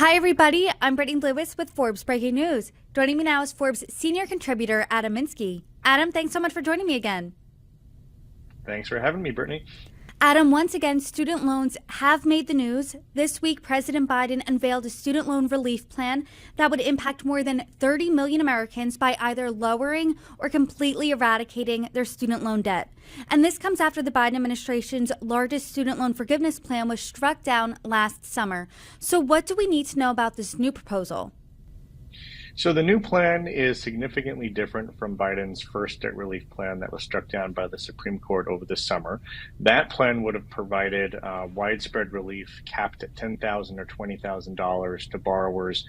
Hi, everybody. I'm Brittany Lewis with Forbes Breaking News. Joining me now is Forbes senior contributor Adam Minsky. Adam, thanks so much for joining me again. Thanks for having me, Brittany. Adam, once again, student loans have made the news. This week, President Biden unveiled a student loan relief plan that would impact more than 30 million Americans by either lowering or completely eradicating their student loan debt. And this comes after the Biden administration's largest student loan forgiveness plan was struck down last summer. So what do we need to know about this new proposal? So the new plan is significantly different from Biden's first debt relief plan that was struck down by the Supreme Court over the summer. That plan would have provided widespread relief capped at $10,000 or $20,000 to borrowers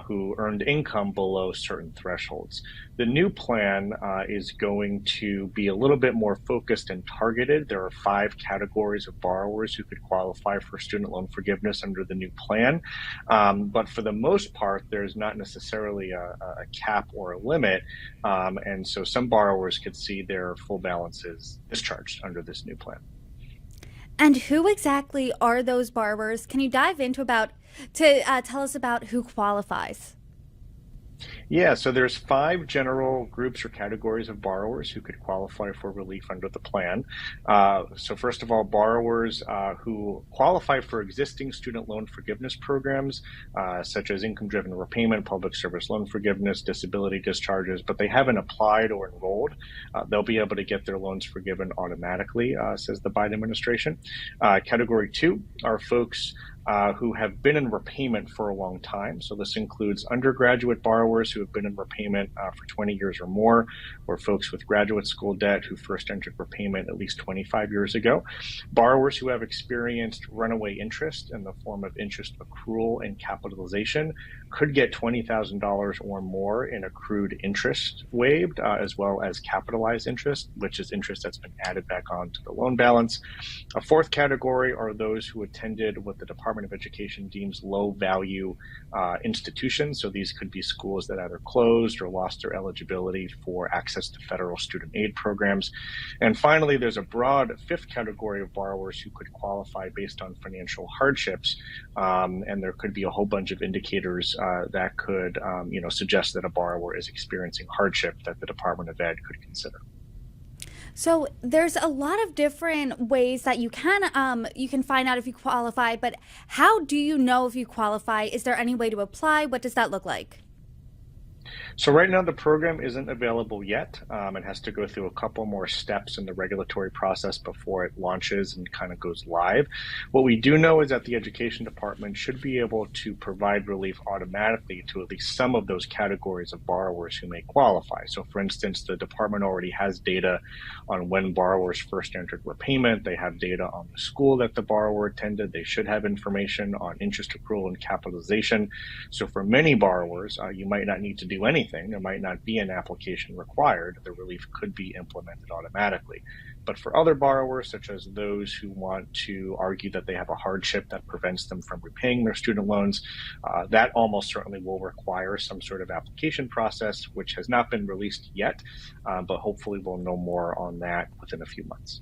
who earned income below certain thresholds. The new plan is going to be a little bit more focused and targeted. There are 5 categories of borrowers who could qualify for student loan forgiveness under the new plan. But for the most part, there's not necessarily a cap or a limit. And so some borrowers could see their full balances discharged under this new plan. And who exactly are those borrowers? Can you dive into tell us about who qualifies? Yeah, so there's 5 general groups or categories of borrowers who could qualify for relief under the plan. So first of all, borrowers who qualify for existing student loan forgiveness programs, such as income-driven repayment, public service loan forgiveness, disability discharges, but they haven't applied or enrolled, they'll be able to get their loans forgiven automatically, says the Biden administration. Category 2 are folks who have been in repayment for a long time. So this includes undergraduate borrowers who have been in repayment for 20 years or more, or folks with graduate school debt who first entered repayment at least 25 years ago. Borrowers who have experienced runaway interest in the form of interest accrual and capitalization could get $20,000 or more in accrued interest waived, as well as capitalized interest, which is interest that's been added back onto the loan balance. A 4th category are those who attended what the Department of Education deems low value institutions. So these could be schools that either closed or lost their eligibility for access to federal student aid programs. And finally, there's a broad 5th category of borrowers who could qualify based on financial hardships. And there could be a whole bunch of indicators that could suggest that a borrower is experiencing hardship that the Department of Ed could consider. So there's a lot of different ways that you can find out if you qualify, but how do you know if you qualify? Is there any way to apply? What does that look like? So right now the program isn't available yet. It has to go through a couple more steps in the regulatory process before it launches and kind of goes live. What we do know is that the Education Department should be able to provide relief automatically to at least some of those categories of borrowers who may qualify. So for instance, the department already has data on when borrowers first entered repayment. They have data on the school that the borrower attended. They should have information on interest accrual and capitalization. So for many borrowers, you might not need to do anything. There might not be an application required. The relief could be implemented automatically. But for other borrowers, such as those who want to argue that they have a hardship that prevents them from repaying their student loans, that almost certainly will require some sort of application process, which has not been released yet, but hopefully we'll know more on that within a few months.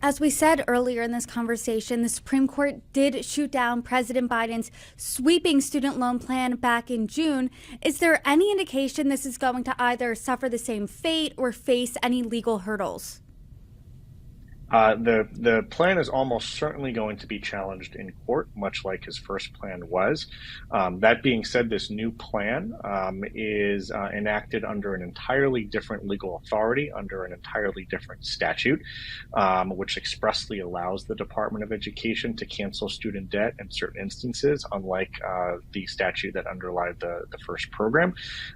As we said earlier in this conversation, the Supreme Court did shoot down President Biden's sweeping student loan plan back in June. Is there any indication this is going to either suffer the same fate or face any legal hurdles? The plan is almost certainly going to be challenged in court, much like his first plan was. That being said, this new plan is enacted under an entirely different legal authority, under an entirely different statute, which expressly allows the Department of Education to cancel student debt in certain instances, unlike the statute that underlied the first program.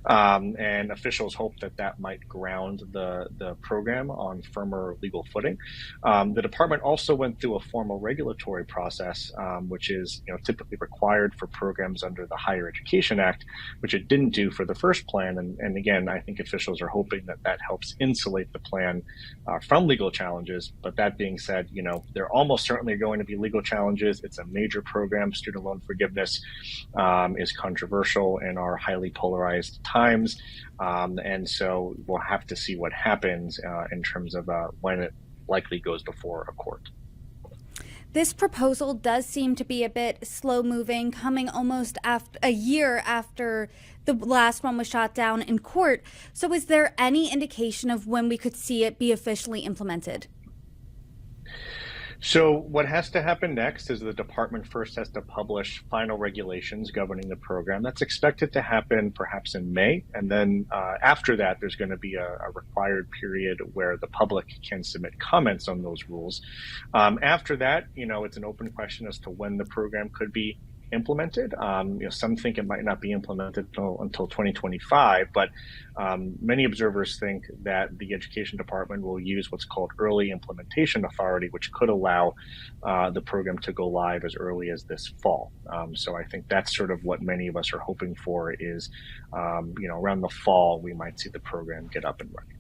And officials hope that that might ground the program on firmer legal footing. The department also went through a formal regulatory process, which is typically required for programs under the Higher Education Act, which it didn't do for the first plan. And again, I think officials are hoping that that helps insulate the plan from legal challenges. But that being said, there almost certainly are going to be legal challenges. It's a major program. Student loan forgiveness is controversial in our highly polarized times. And so we'll have to see what happens in terms of when it likely goes before a court. This proposal does seem to be a bit slow moving, coming almost after a year after the last one was shot down in court. So is there any indication of when we could see it be officially implemented? So what has to happen next is the department first has to publish final regulations governing the program. That's expected to happen perhaps in May. And then after that, there's going to be a required period where the public can submit comments on those rules. After that, it's an open question as to when the program could be implemented. Some think it might not be implemented until 2025, but many observers think that the Education Department will use what's called early implementation authority, which could allow the program to go live as early as this fall. So I think that's sort of what many of us are hoping for is, around the fall, we might see the program get up and running.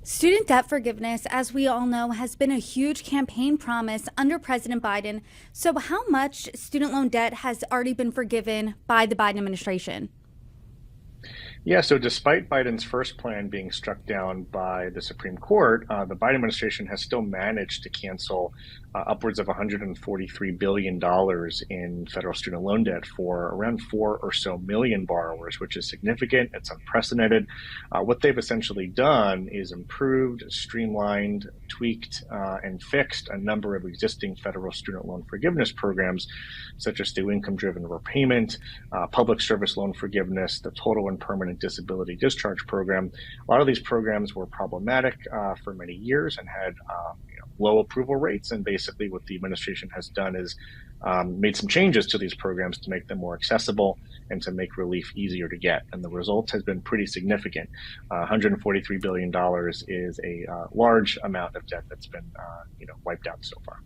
Student debt forgiveness, as we all know, has been a huge campaign promise under President Biden. So how much student loan debt has already been forgiven by the Biden administration? Yeah, so despite Biden's first plan being struck down by the Supreme Court, the Biden administration has still managed to cancel upwards of $143 billion in federal student loan debt for around 4 or so million borrowers, which is significant. It's unprecedented. What they've essentially done is improved, streamlined, tweaked, and fixed a number of existing federal student loan forgiveness programs, such as the income-driven repayment, public service loan forgiveness, the total and permanent disability discharge program. A lot of these programs were problematic for many years and had low approval rates. And basically what the administration has done is made some changes to these programs to make them more accessible and to make relief easier to get. And the result has been pretty significant. $143 billion is a large amount of debt that's been wiped out so far.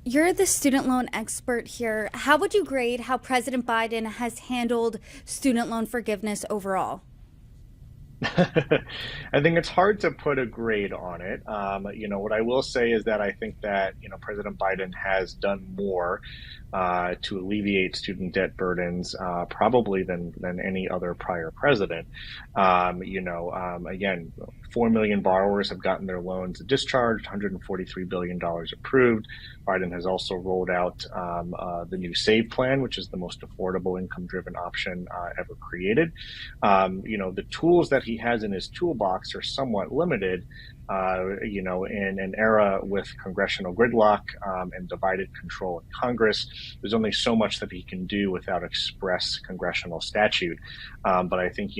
You're the student loan expert here. How would you grade how President Biden has handled student loan forgiveness overall? I think it's hard to put a grade on it. What I will say is that I think that, President Biden has done more to alleviate student debt burdens probably than any other prior president. Again, 4 million borrowers have gotten their loans discharged, $143 billion approved. Biden has also rolled out the new SAVE plan, which is the most affordable income-driven option ever created. The tools that he has in his toolbox are somewhat limited, in an era with congressional gridlock and divided control in Congress. There's only so much that he can do without express congressional statute. But I think,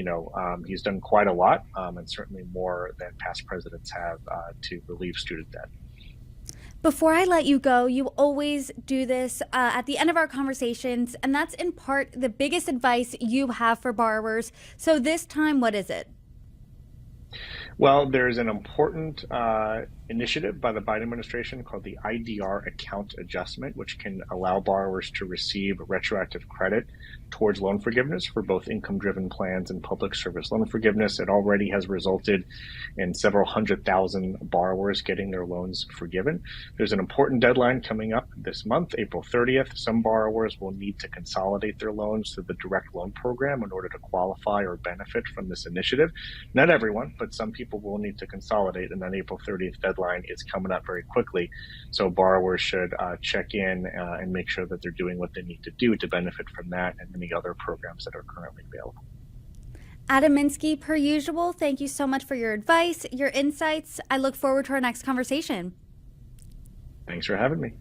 he's done quite a lot, and certainly more than past presidents have to relieve student debt. Before I let you go, you always do this at the end of our conversations, and that's in part the biggest advice you have for borrowers. So this time, what is it? Well, there's an important initiative by the Biden administration called the IDR account adjustment, which can allow borrowers to receive retroactive credit towards loan forgiveness for both income-driven plans and public service loan forgiveness. It already has resulted in several 100,000 borrowers getting their loans forgiven. There's an important deadline coming up this month, April 30th. Some borrowers will need to consolidate their loans to the direct loan program in order to qualify or benefit from this initiative. Not everyone, but some people will need to consolidate, and that April 30th deadline is coming up very quickly. So borrowers should check in and make sure that they're doing what they need to do to benefit from that and any other programs that are currently available. Adam Minsky, per usual, thank you so much for your advice, your insights. I look forward to our next conversation. Thanks for having me.